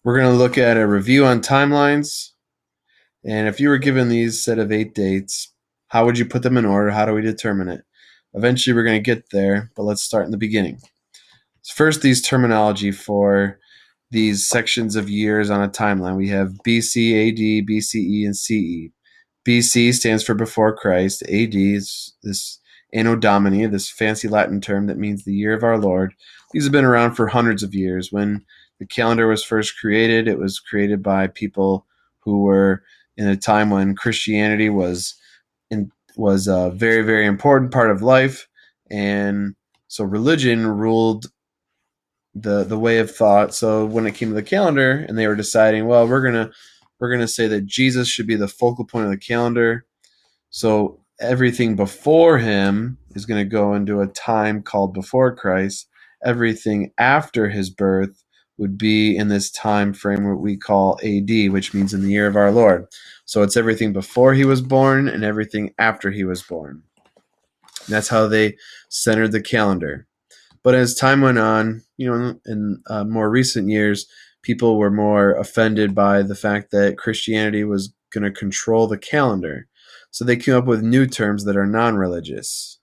We're going to look at a review on timelines. And if you were given these set of 8 dates, how would you put them in order? How do we determine it? Eventually, we're going to get there, but let's start in the beginning. First, these terminology for these sections of years on a timeline. We have BC, AD, BCE, and CE. BC stands for before Christ. AD is this Anno Domini, this fancy Latin term that means the year of our Lord. These have been around for hundreds of years. When the calendar was first created, it was created by people who were in a time when Christianity was a very, very important part of life, and so religion ruled the way of thought. So when it came to the calendar, and they were deciding, well, we're gonna say that Jesus should be the focal point of the calendar. So everything before him is going to go into a time called before Christ. Everything after his birth would be in this time frame what we call AD, which means in the year of our Lord. So it's everything before he was born and everything after he was born. And that's how they centered the calendar. But as time went on, in more recent years, people were more offended by the fact that Christianity was going to control the calendar. So they came up with new terms that are non religious.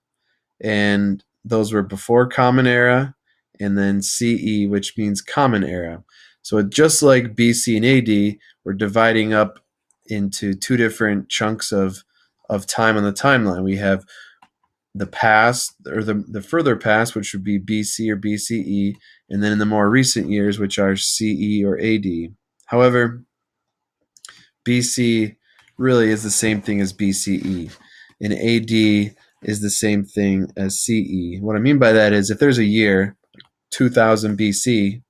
And those were before Common Era and then CE, which means Common Era. So just like BC and AD, we're dividing up into two different chunks of time on the timeline. We have the past, or the further past, which would be BC or BCE, and then in the more recent years, which are CE or AD. However, BC really is the same thing as BCE, and AD is the same thing as CE. What I mean by that is if there's a year, 2000 BC,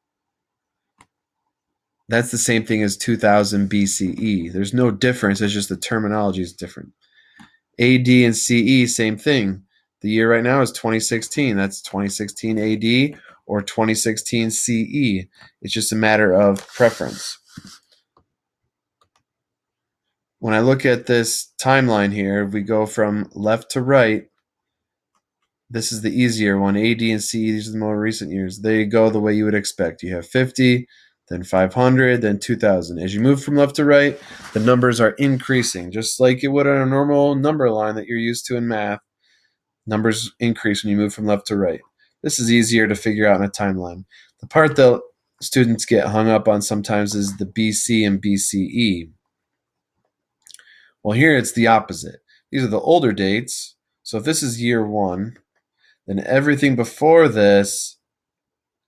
that's the same thing as 2000 BCE. There's no difference, it's just the terminology is different. AD and CE, same thing. The year right now is 2016. That's 2016 AD or 2016 CE. It's just a matter of preference. When I look at this timeline here, if we go from left to right, this is the easier one. AD and CE, these are the more recent years. They go the way you would expect. You have 50, then 500, then 2000. As you move from left to right, the numbers are increasing, just like it would on a normal number line that you're used to in math. Numbers increase when you move from left to right. This is easier to figure out in a timeline. The part that students get hung up on sometimes is the BC and BCE. Well, here it's the opposite. These are the older dates. So if this is year one, then everything before this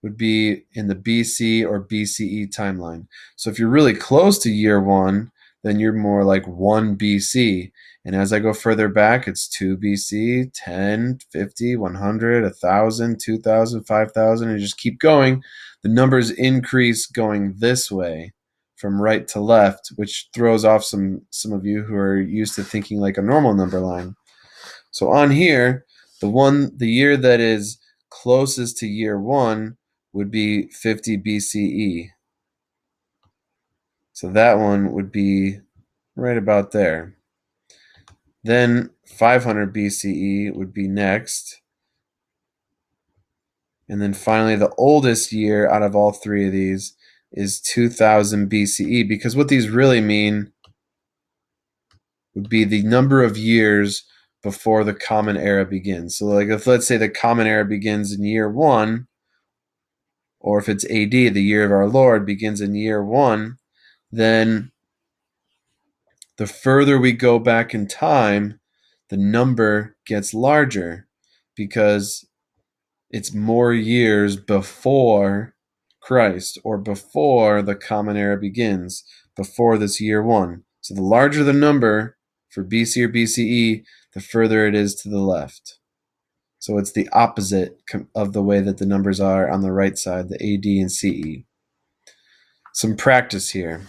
would be in the BC or BCE timeline. So if you're really close to year one, then you're more like 1 BC. And as I go further back, it's 2 BC, 10, 50, 100, 1,000, 2,000, 5,000, and just keep going. The numbers increase going this way from right to left, which throws off some of you who are used to thinking like a normal number line. So on here, the year that is closest to year one would be 50 BCE. So that one would be right about there. Then 500 BCE would be next. And then finally, the oldest year out of all three of these is 2000 BCE, because what these really mean would be the number of years before the Common Era begins. So like if let's say the Common Era begins in year one, or if it's AD, the year of our Lord begins in year one, then the further we go back in time, the number gets larger because it's more years before Christ or before the Common Era begins, before this year one. So the larger the number for BC or BCE, the further it is to the left. So it's the opposite of the way that the numbers are on the right side, the AD and CE. Some practice here.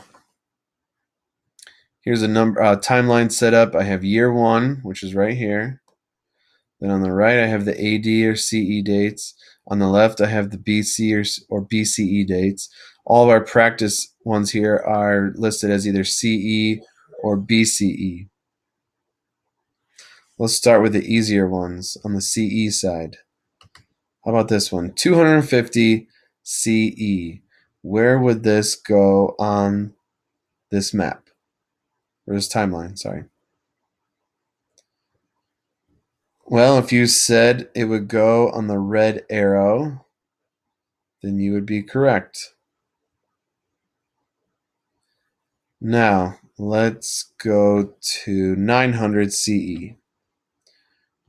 Here's a timeline set up. I have year one, which is right here. Then on the right, I have the AD or CE dates. On the left, I have the BC or BCE dates. All of our practice ones here are listed as either CE or BCE. Let's start with the easier ones on the CE side. How about this one? 250 CE. where would this go on this map? Or this timeline, sorry. Well, if you said it would go on the red arrow, then you would be correct. Now, let's go to 900 CE.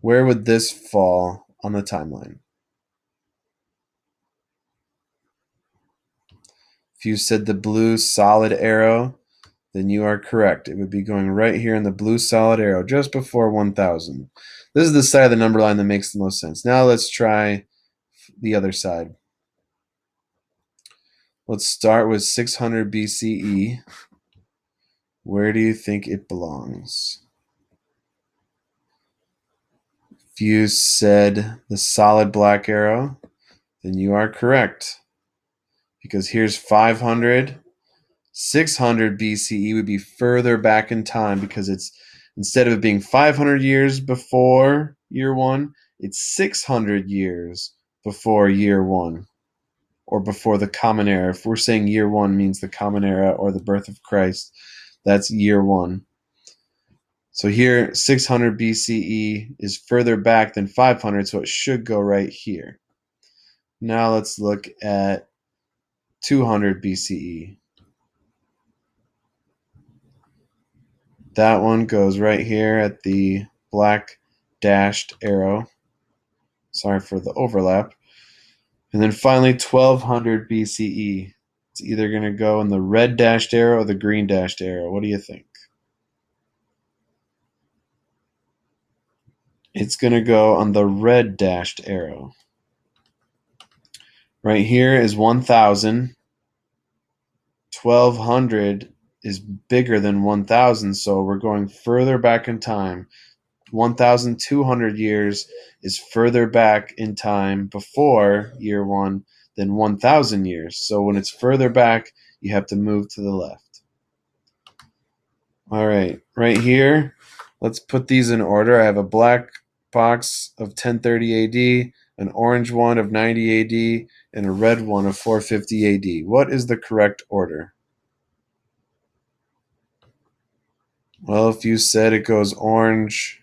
Where would this fall on the timeline? If you said the blue solid arrow, then you are correct. It would be going right here in the blue solid arrow, just before 1000. This is the side of the number line that makes the most sense. Now let's try the other side. Let's start with 600 BCE. Where do you think it belongs? If you said the solid black arrow, then you are correct. Because here's 500. 600 BCE would be further back in time because it's, instead of it being 500 years before year one, it's 600 years before year one, or before the common era. If we're saying year one means the common era or the birth of Christ, that's year one. So here, 600 BCE is further back than 500, so it should go right here. Now let's look at 200 BCE. That one goes right here at the black dashed arrow. Sorry for the overlap. And then finally, 1200 BCE. It's either going to go in the red dashed arrow or the green dashed arrow. What do you think? It's going to go on the red dashed arrow. Right here is 1000. 1200 is bigger than 1000, so we're going further back in time. 1200 years is further back in time before year one than 1000 years. So when it's further back, you have to move to the left. All right, right here, let's put these in order. I have a black box of 1030 AD, an orange one of 90 AD, and a red one of 450 AD. What is the correct order? Well, if you said it goes orange,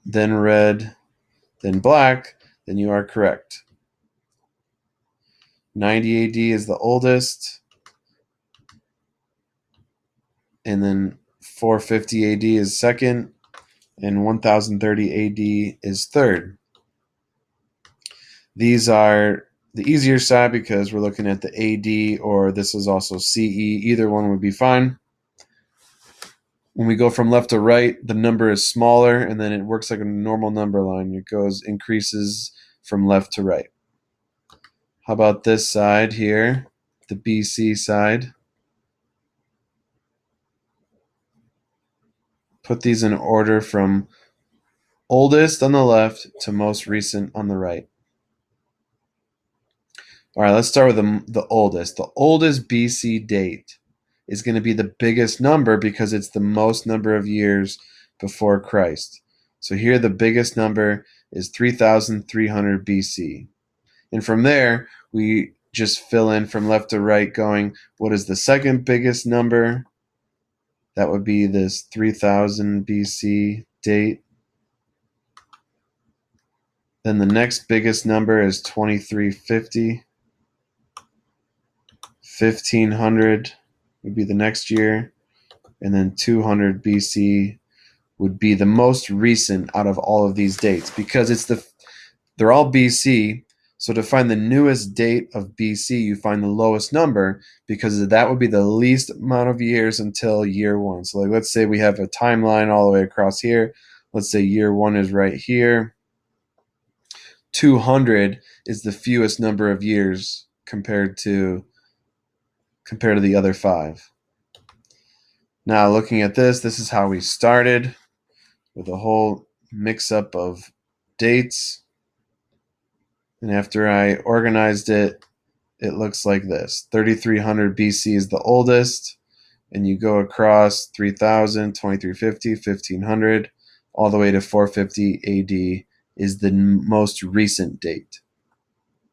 then red, then black, then you are correct. 90 AD is the oldest, and then 450 AD is second, and 1030 AD is third. These are the easier side because we're looking at the AD, or this is also CE. Either one would be fine. When we go from left to right, the number is smaller, and then it works like a normal number line. It increases from left to right. How about this side here, the BC side? Put these in order from oldest on the left to most recent on the right. All right, let's start with the oldest. The oldest BC date is going to be the biggest number because it's the most number of years before Christ. So here the biggest number is 3300 BC. And from there, we just fill in from left to right going, what is the second biggest number? That would be this 3000 BC date. Then the next biggest number is 2350. 1500 would be the next year. And then 200 BC would be the most recent out of all of these dates because they're all BC. So to find the newest date of BC, you find the lowest number because that would be the least amount of years until year one. So like, let's say we have a timeline all the way across here. Let's say year one is right here. 200 is the fewest number of years compared to the other five. Now looking at this is how we started with a whole mix-up of dates. And after I organized it, it looks like this. 3300 BC is the oldest, and you go across 3000, 2350, 1500, all the way to 450 AD is the most recent date.